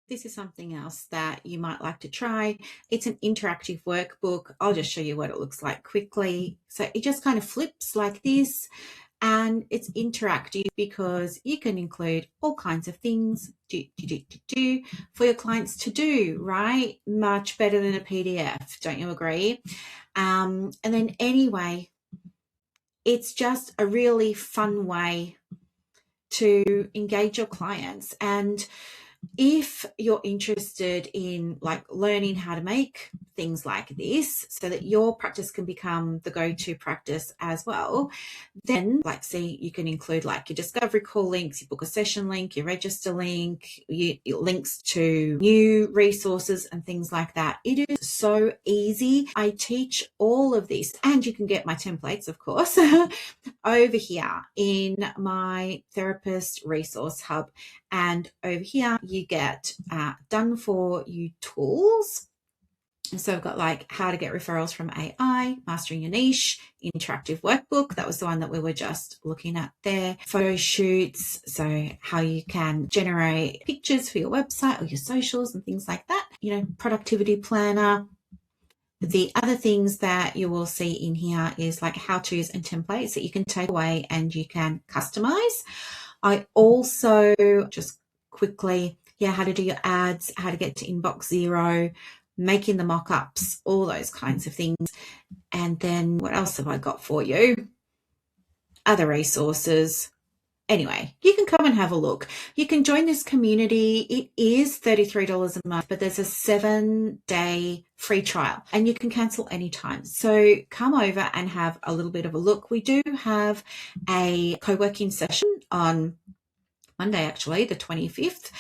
this is something else that you might like to try. It's an interactive workbook. I'll just show you what it looks like quickly. So it just kind of flips like this, and it's interactive because you can include all kinds of things for your clients to do, right? Much better than a PDF, don't you agree? And then anyway, it's just a really fun way to engage your clients. And if you're interested in like learning how to make things like this so that your practice can become the go-to practice as well, then like see, you can include like your discovery call links, your book a session link, your register link, your links to new resources and things like that. It is so easy. I teach all of this, and you can get my templates, of course, over here in my therapist resource hub. And over here you get done for you tools. So I've got like how to get referrals from AI, mastering your niche, interactive workbook. That was the one that we were just looking at there. Photo shoots. So how you can generate pictures for your website or your socials and things like that. You know, productivity planner. The other things that you will see in here is like how-tos and templates that you can take away and you can customize. I also just quickly, how to do your ads, how to get to inbox 0, making the mock-ups, all those kinds of things. And then what else have I got for you? Other resources. Anyway, you can come and have a look. You can join this community. It is $33 a month, but there's a 7-day free trial and you can cancel anytime. So come over and have a little bit of a look. We do have a co-working session on Monday, actually, the 25th,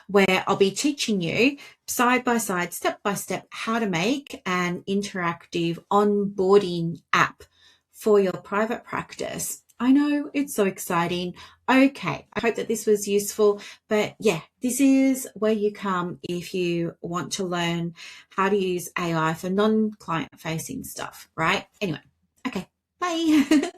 where I'll be teaching you side by side, step by step, how to make an interactive onboarding app for your private practice. I know, it's so exciting. Okay, I hope that this was useful, but yeah, this is where you come if you want to learn how to use AI for non-client facing stuff, right? Anyway, okay, bye.